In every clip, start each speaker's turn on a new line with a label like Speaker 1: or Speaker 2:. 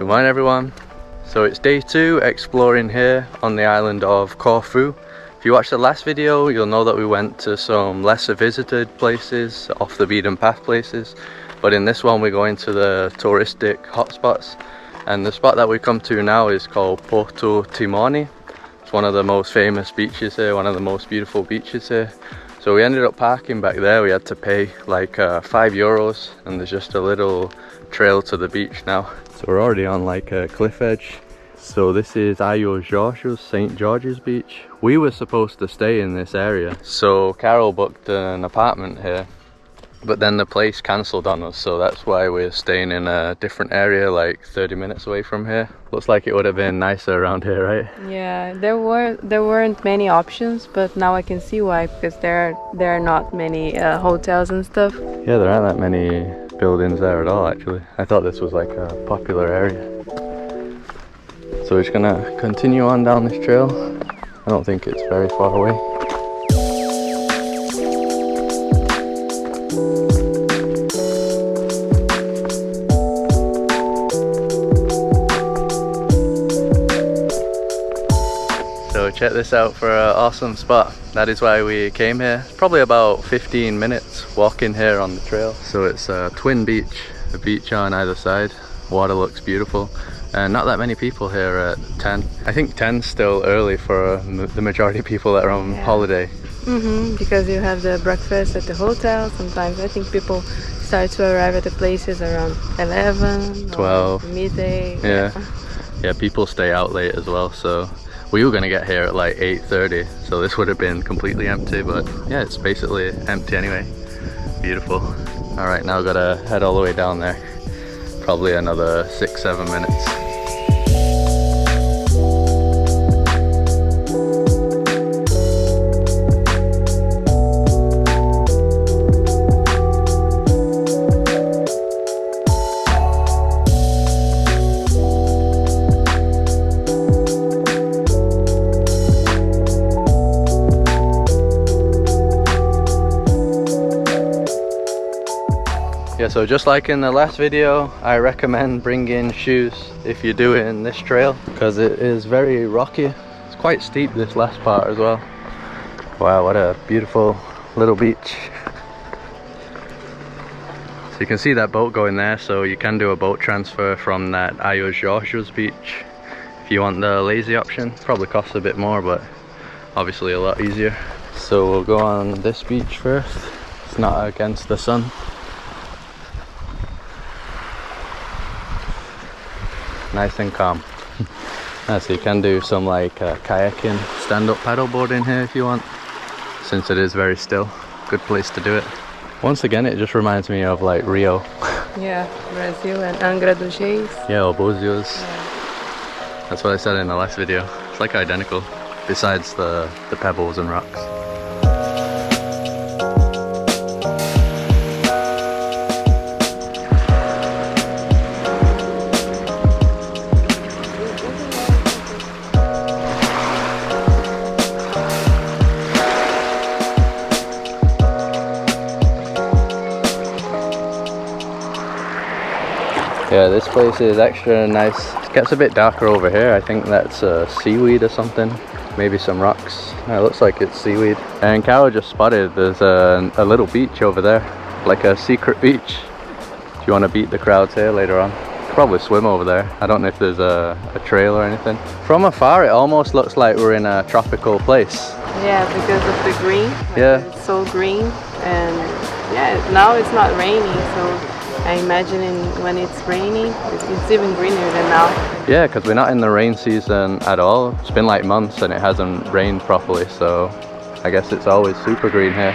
Speaker 1: Good morning everyone. So it's day 2 exploring here on the island of Corfu. If you watched the last video, you'll know that we went to some lesser visited places, off the beaten path places. But in this one we're going to the touristic hotspots. And the spot that we come to now is called Porto Timoni. It's one of the most famous beaches here, one of the most beautiful beaches here. So we ended up parking back there. We had to pay like €5 and there's just a little trail to the beach now. So we're already on like a cliff edge. So this is St. George's Beach. We were supposed to stay in this area. So Carol booked an apartment here, but then the place cancelled on us. So that's why we're staying in a different area, like 30 minutes away from here. Looks like it would have been nicer around here, right?
Speaker 2: Yeah, there weren't many options, but now I can see why, because there are not many hotels and stuff.
Speaker 1: Yeah, there aren't that many buildings there at all actually. I thought this was like a popular area. So we're just gonna continue on down this trail. I don't think it's very far away. So check this out for an awesome spot. That is why we came here. It's probably about 15 minutes walking here on the trail. So it's a twin beach, a beach on either side. Water looks beautiful. And not that many people here at 10. I think 10's still early for the majority of people that are on holiday.
Speaker 2: Because you have the breakfast at the hotel. Sometimes I think people start to arrive at the places around 11,
Speaker 1: 12,
Speaker 2: midday.
Speaker 1: Yeah, people stay out late as well. So we were gonna get here at like 8:30, so this would have been completely empty, but yeah, it's basically empty anyway. Beautiful. All right, now gotta head all the way down there. Probably another 6-7 minutes. Yeah, so just like in the last video, I recommend bringing shoes if you're doing this trail, because it is very rocky. It's quite steep this last part as well. Wow, what a beautiful little beach. So you can see that boat going there, so you can do a boat transfer from that George's beach if you want the lazy option. Probably costs a bit more, but obviously a lot easier. So we'll go on this beach first. It's not against the sun. Nice and calm. So you can do some like kayaking, stand-up paddleboarding here if you want, since it is very still. Good place to do it. Once again, it just reminds me of like Rio.
Speaker 2: Yeah, Brazil and Angra dos Reis.
Speaker 1: Yeah, or Búzios. That's what I said in the last video. It's like identical, besides the pebbles and rocks. Yeah, this place is extra nice. It gets a bit darker over here. I think that's seaweed or something. Maybe some rocks. It looks like it's seaweed. And Carol just spotted there's a little beach over there, like a secret beach. If you want to beat the crowds here later on. Probably swim over there. I don't know if there's a trail or anything. From afar it almost looks like we're in a tropical place.
Speaker 2: Yeah, because of the green.
Speaker 1: Yeah.
Speaker 2: It's so green, and yeah, now it's not raining, so I imagine when it's raining, it's even greener than now.
Speaker 1: Yeah, because we're not in the rain season at all. It's been like months and it hasn't rained properly, so I guess it's always super green here.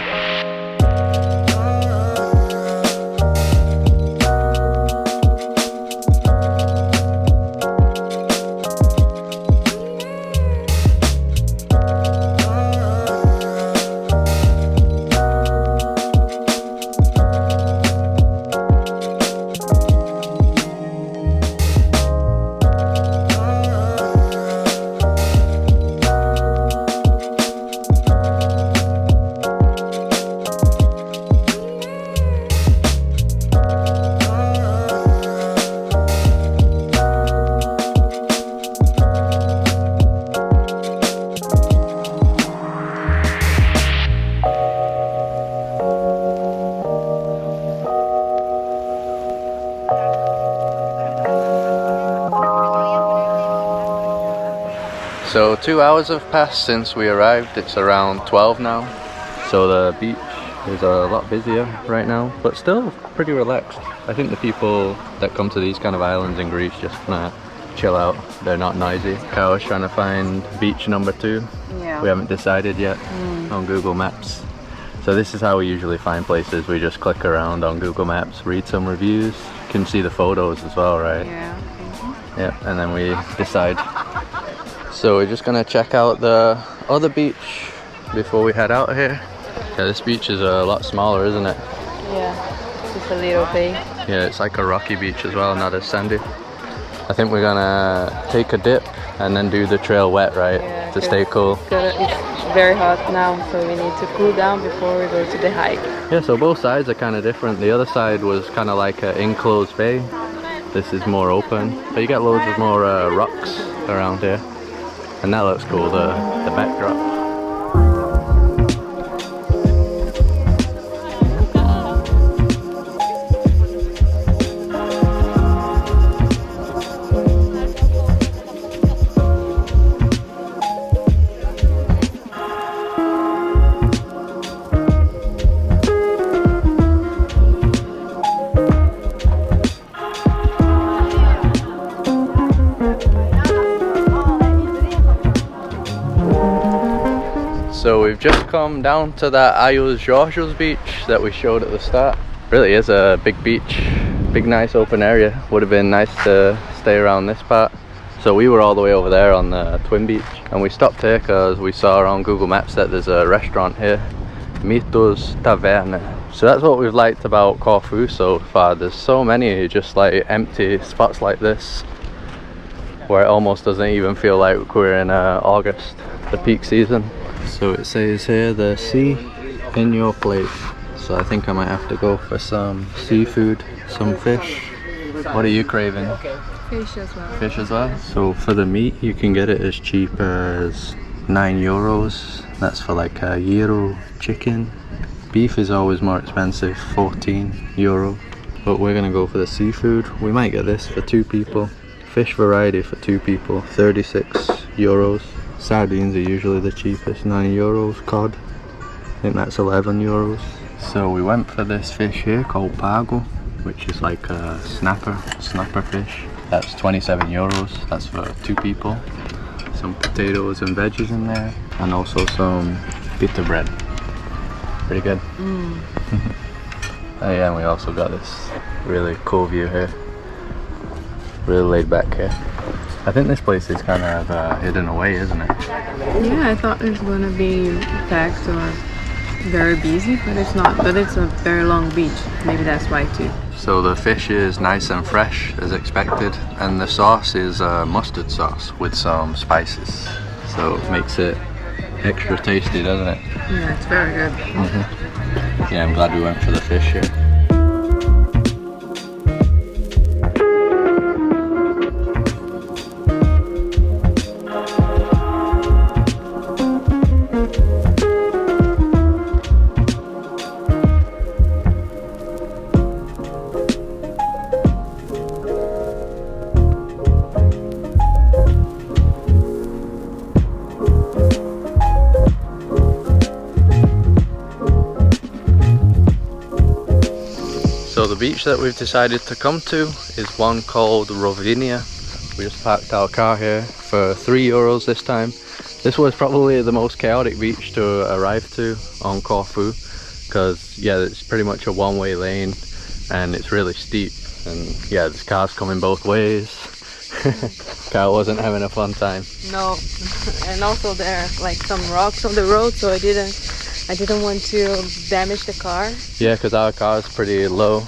Speaker 1: So 2 hours have passed since we arrived. It's around 12 now. So the beach is a lot busier right now, but still pretty relaxed. I think the people that come to these kind of islands in Greece just wanna chill out. They're not noisy. Kyle's trying to find beach number 2.
Speaker 2: Yeah.
Speaker 1: We haven't decided yet on Google Maps. So this is how we usually find places. We just click around on Google Maps, read some reviews. You can see the photos as well, right?
Speaker 2: Yeah.
Speaker 1: Yeah, and then we decide. So we're just gonna check out the other beach before we head out here. Yeah, this beach is a lot smaller, isn't it?
Speaker 2: Yeah, just a little bay.
Speaker 1: Yeah, it's like a rocky beach as well, not as sandy. I think we're gonna take a dip and then do the trail wet, right?
Speaker 2: Yeah,
Speaker 1: to stay cool.
Speaker 2: It's very hot now, so we need to cool down before we go to the hike.
Speaker 1: Yeah, so both sides are kind of different. The other side was kind of like an enclosed bay. This is more open, but you get loads of more rocks around here. And that looks cool, the backdrop. So we've just come down to that Ayos Georgios beach that we showed at the start. Really is a big beach, big nice open area. Would have been nice to stay around this part. So we were all the way over there on the Twin Beach, and we stopped here because we saw on Google Maps that there's a restaurant here, Mitos Taverna. So that's what we've liked about Corfu so far. There's so many just like empty spots like this where it almost doesn't even feel like we're in August, the peak season. So it says here, the sea in your plate. So I think I might have to go for some seafood, some fish. What are you craving?
Speaker 2: Fish as well.
Speaker 1: Fish as well? So for the meat, you can get it as cheap as €9. That's for like a gyro chicken. Beef is always more expensive, €14. But we're gonna go for the seafood. We might get this for 2 people. Fish variety for 2 people, €36. Sardines are usually the cheapest, €9. Cod, I think that's €11. So we went for this fish here called pago, which is like a snapper fish. That's €27. That's for 2 people. Some potatoes and veggies in there, and also some pita bread. Pretty good. Oh yeah, and we also got this really cool view here. Really laid back here. I think this place is kind of hidden away, isn't it?
Speaker 2: Yeah, I thought it was gonna be packed or very busy, but it's not. But it's a very long beach. Maybe that's why too.
Speaker 1: So the fish is nice and fresh as expected, and the sauce is mustard sauce with some spices. So it makes it extra tasty, doesn't it?
Speaker 2: Yeah, it's very good.
Speaker 1: Yeah, I'm glad we went for the fish here. So the beach that we've decided to come to is one called Rovinia. We just parked our car here for €3 this time. This was probably the most chaotic beach to arrive to on Corfu, because yeah, it's pretty much a one-way lane and it's really steep, and yeah, there's cars coming both ways. Car wasn't having a fun time.
Speaker 2: No, and also there are like some rocks on the road, so I didn't want to damage the car.
Speaker 1: Yeah, because our car is pretty low.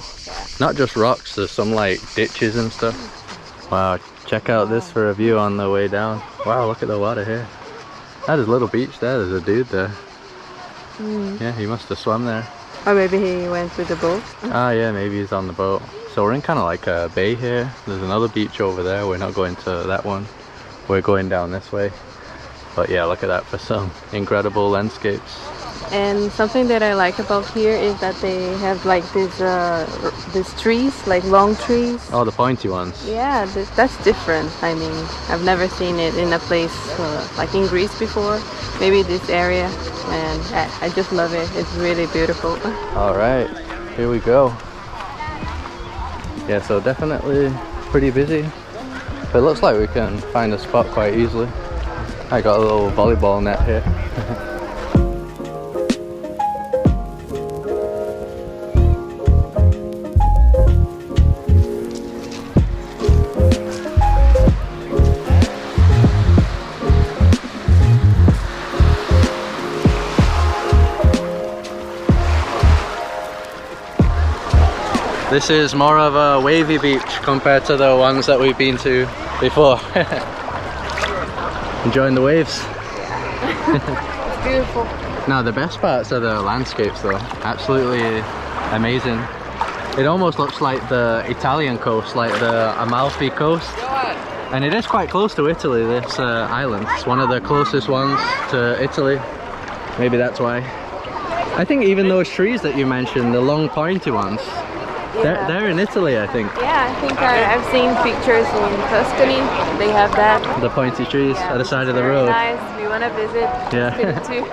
Speaker 1: Not just rocks, there's some like ditches and stuff. Wow, check out this for a view on the way down. Wow, look at the water here. That is a little beach there, there's a dude there. Yeah, he must have swum there.
Speaker 2: Or maybe he went with the boat.
Speaker 1: Ah yeah, maybe he's on the boat. So we're in kind of like a bay here. There's another beach over there. We're not going to that one. We're going down this way. But yeah, look at that for some incredible landscapes.
Speaker 2: And something that I like about here is that they have like these these trees, like long trees.
Speaker 1: Oh, the pointy ones.
Speaker 2: Yeah, that's different. I mean, I've never seen it in a place like in Greece before. Maybe this area, and I just love it. It's really beautiful.
Speaker 1: All right, here we go. Yeah, so definitely pretty busy. But it looks like we can find a spot quite easily. I got a little volleyball net here. This is more of a wavy beach compared to the ones that we've been to before. Enjoying the waves.
Speaker 2: It's beautiful.
Speaker 1: No, the best parts are the landscapes though. Absolutely amazing. It almost looks like the Italian coast, like the Amalfi coast. And it is quite close to Italy, this island. It's one of the closest ones to Italy. Maybe that's why. I think even those trees that you mentioned, the long pointy ones, they're in Italy, I think.
Speaker 2: Yeah, I think I've seen pictures in Tuscany. They have that.
Speaker 1: The pointy trees at the side of the
Speaker 2: Very
Speaker 1: road.
Speaker 2: nice. We want to visit Tuscany too.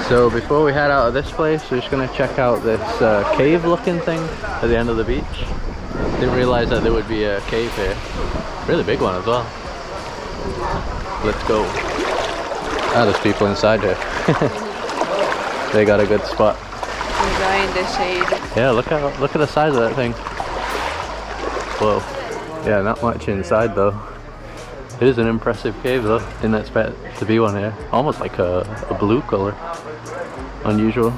Speaker 1: So before we head out of this place, we're just going to check out this cave looking thing at the end of the beach. Didn't realize that there would be a cave here. Really big one as well. Let's go. Ah, there's people inside here. They got a good spot.
Speaker 2: Enjoying the shade.
Speaker 1: Yeah, look at the size of that thing. Whoa. Yeah, not much inside though. It is an impressive cave though. Didn't expect to be one here. Almost like a blue color. Unusual.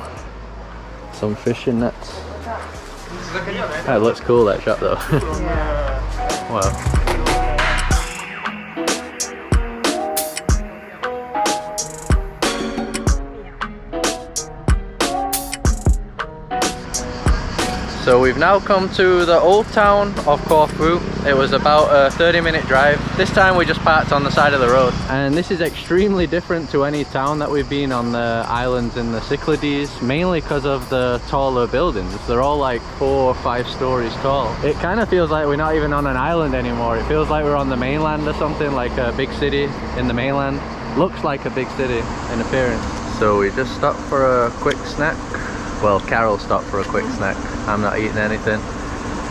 Speaker 1: Some fishing nets. Ah, it looks cool, that shot though.
Speaker 2: Yeah.
Speaker 1: Wow. So we've now come to the old town of Corfu. It was about a 30-minute drive. This time we just parked on the side of the road. And this is extremely different to any town that we've been on the islands in the Cyclades, mainly because of the taller buildings. They're all like 4 or 5 stories tall. It kind of feels like we're not even on an island anymore. It feels like we're on the mainland or something, like a big city in the mainland. Looks like a big city in appearance. So we just stopped for a quick snack. Well, Carol stopped for a quick snack. I'm not eating anything.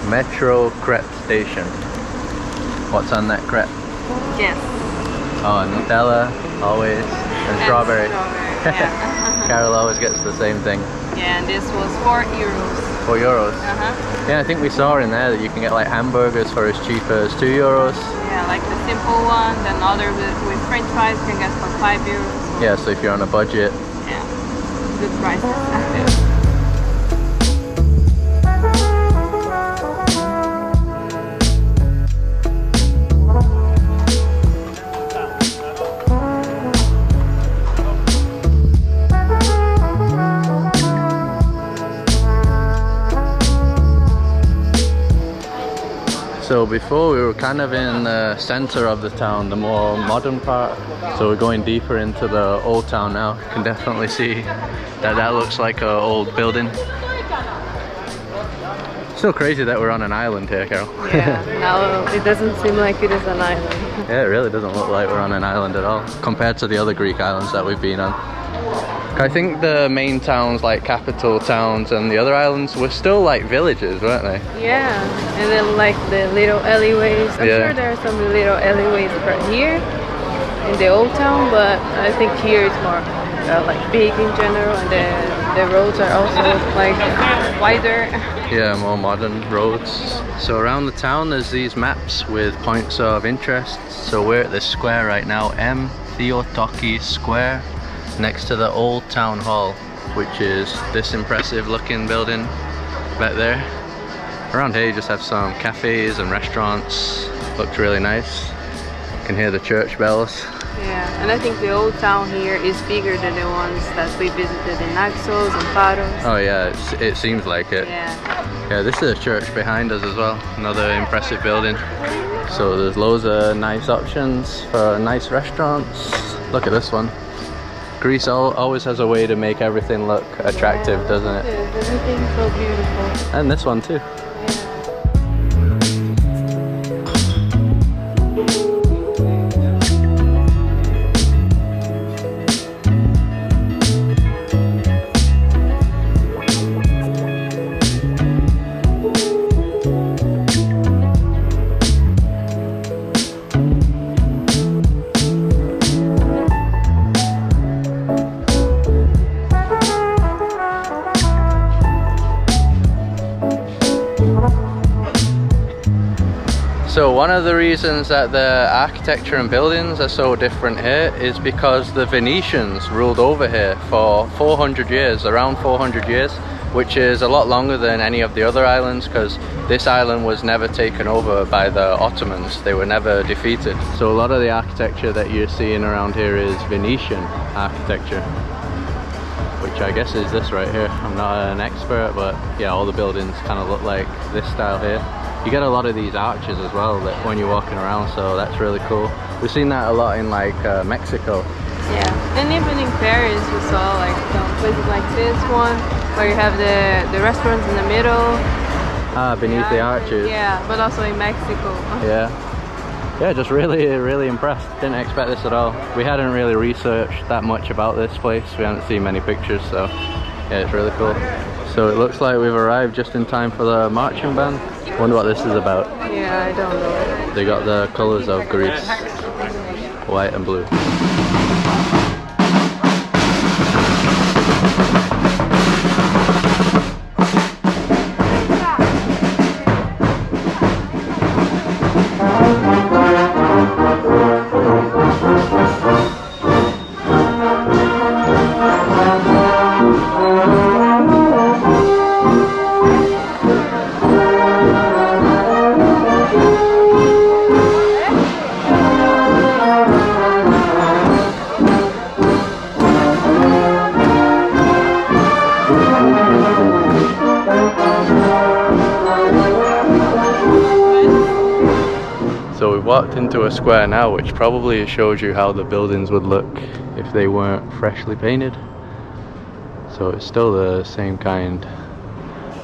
Speaker 1: Metro crepe station. What's on that crepe?
Speaker 2: Yes.
Speaker 1: Oh, Nutella, always. And strawberry.
Speaker 2: Yeah.
Speaker 1: Carol always gets the same thing.
Speaker 2: Yeah, and this was 4 euros.
Speaker 1: 4 euros?
Speaker 2: Uh-huh.
Speaker 1: Yeah, I think we saw in there that you can get like hamburgers for as cheap as 2 euros.
Speaker 2: Yeah, like the simple one, then other with french fries you can get for 5 euros.
Speaker 1: Yeah, so if you're on a budget.
Speaker 2: Yeah, good prices.
Speaker 1: Yeah. So before we were kind of in the center of the town, the more modern part. So we're going deeper into the old town now. You can definitely see that looks like an old building. Still crazy that we're on an island here, Carol.
Speaker 2: Yeah, now it doesn't seem like it is an island.
Speaker 1: Yeah, it really doesn't look like we're on an island at all, compared to the other Greek islands that we've been on. I think the main towns, like capital towns and the other islands, were still like villages, weren't they?
Speaker 2: Yeah, and then like the little alleyways. I'm
Speaker 1: Yeah.
Speaker 2: sure there are some little alleyways right here in the old town, but I think here it's more like big in general, and the roads are also like wider.
Speaker 1: Yeah, more modern roads. So around the town there's these maps with points of interest. So we're at this square right now, M. Theotoki Square, next to the old town hall, which is this impressive looking building back there. Around here you just have some cafes and restaurants. Looks really nice. You can hear the church bells.
Speaker 2: Yeah, and I think the old town here is bigger than the ones that we visited in Naxos and Paros.
Speaker 1: Oh yeah, it seems like it.
Speaker 2: Yeah.
Speaker 1: Yeah, this is a church behind us as well. Another impressive building. So there's loads of nice options for nice restaurants. Look at this one. Greece always has a way to make everything look attractive, doesn't it?
Speaker 2: Yeah, everything's so beautiful.
Speaker 1: And this one too. So one of the reasons that the architecture and buildings are so different here is because the Venetians ruled over here for 400 years, around 400 years, which is a lot longer than any of the other islands because this island was never taken over by the Ottomans. They were never defeated. So a lot of the architecture that you're seeing around here is Venetian architecture, which I guess is this right here. I'm not an expert, but yeah, all the buildings kind of look like this style here. You get a lot of these arches as well that when you're walking around, so that's really cool. We've seen that a lot in like Mexico.
Speaker 2: Yeah, and even in Paris we saw like some places like this one where you have the restaurants in the middle.
Speaker 1: Ah, beneath the arches.
Speaker 2: Yeah, but also in Mexico.
Speaker 1: Yeah, just really impressed. Didn't expect this at all. We hadn't really researched that much about this place. We haven't seen many pictures, so yeah, it's really cool. So it looks like we've arrived just in time for the marching band. Wonder what this is about.
Speaker 2: Yeah, I don't know.
Speaker 1: They got the colours of Greece, white and blue. So we've walked into a square now, which probably shows you how the buildings would look if they weren't freshly painted. So it's still the same kind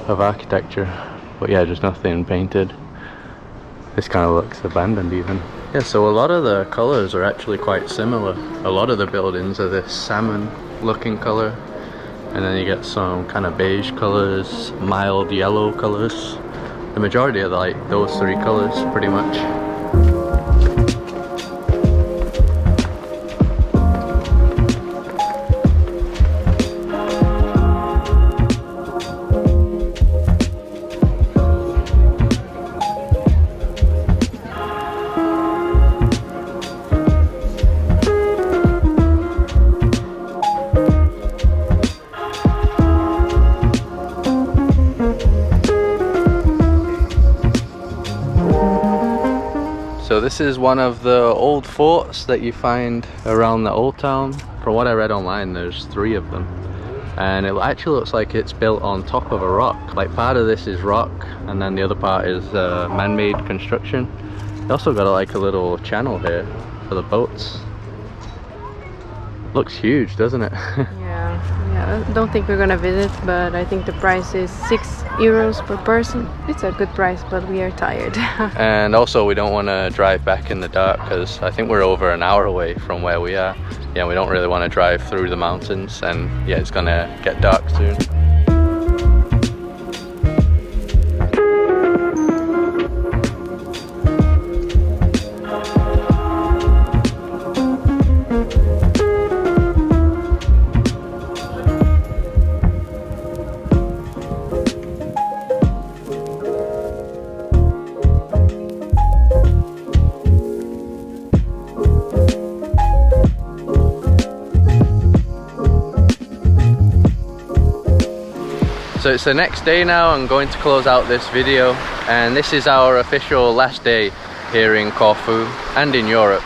Speaker 1: of architecture, but yeah, just nothing painted. This kind of looks abandoned even. Yeah, so a lot of the colours are actually quite similar. A lot of the buildings are this salmon looking colour, and then you get some kind of beige colours, mild yellow colours. The majority are like those three colours pretty much. So this is one of the old forts that you find around the old town. From what I read online, there's 3 of them. And it actually looks like it's built on top of a rock. Like part of this is rock, and then the other part is man-made construction. They also got like a little channel here for the boats. Looks huge, doesn't it?
Speaker 2: Yeah, I don't think we're gonna visit, but I think the price is €6 per person. It's a good price, but we are tired.
Speaker 1: And also we don't want to drive back in the dark because I think we're over an hour away from where we are. Yeah, we don't really want to drive through the mountains, and yeah, it's gonna get dark soon. So it's the next day now. I'm going to close out this video, and this is our official last day here in Corfu and in Europe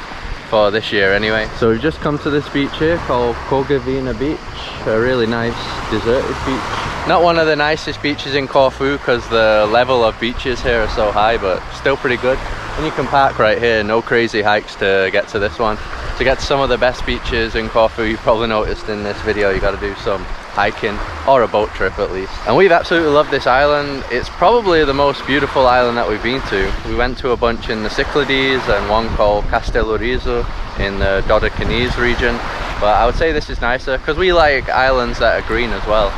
Speaker 1: for this year anyway. So we've just come to this beach here called Rovinia beach, a really nice deserted beach. Not one of the nicest beaches in Corfu because the level of beaches here are so high, but still pretty good. And you can park right here, no crazy hikes to get to this one. To get to some of the best beaches in Corfu, you probably noticed in this video, you got to do some hiking or a boat trip at least. And we've absolutely loved this island. It's probably the most beautiful island that we've been to. We went to a bunch in the Cyclades and one called Castellorizo in the Dodecanese region, but I would say this is nicer because we like islands that are green as well.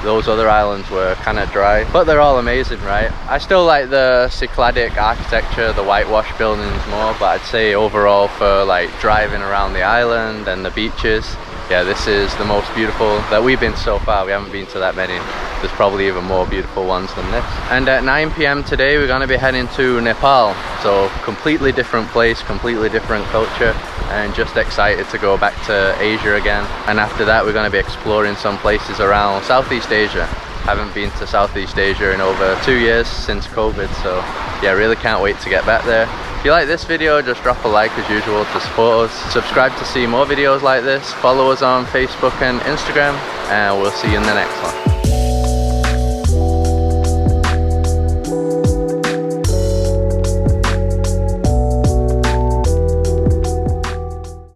Speaker 1: Those other islands were kind of dry, but they're all amazing, right? I still like the Cycladic architecture, the whitewash buildings more, but I'd say overall for like driving around the island and the beaches, yeah, this is the most beautiful that we've been so far. We haven't been to that many. There's probably even more beautiful ones than this. And at 9 p.m. today, we're going to be heading to Nepal. So completely different place, completely different culture, and just excited to go back to Asia again. And after that, we're going to be exploring some places around Southeast Asia. Haven't been to Southeast Asia in over 2 years since COVID, so yeah, really can't wait to get back there. If you like this video, just drop a like as usual to support us. Subscribe to see more videos like this. Follow us on Facebook and Instagram, and we'll see you in the next one.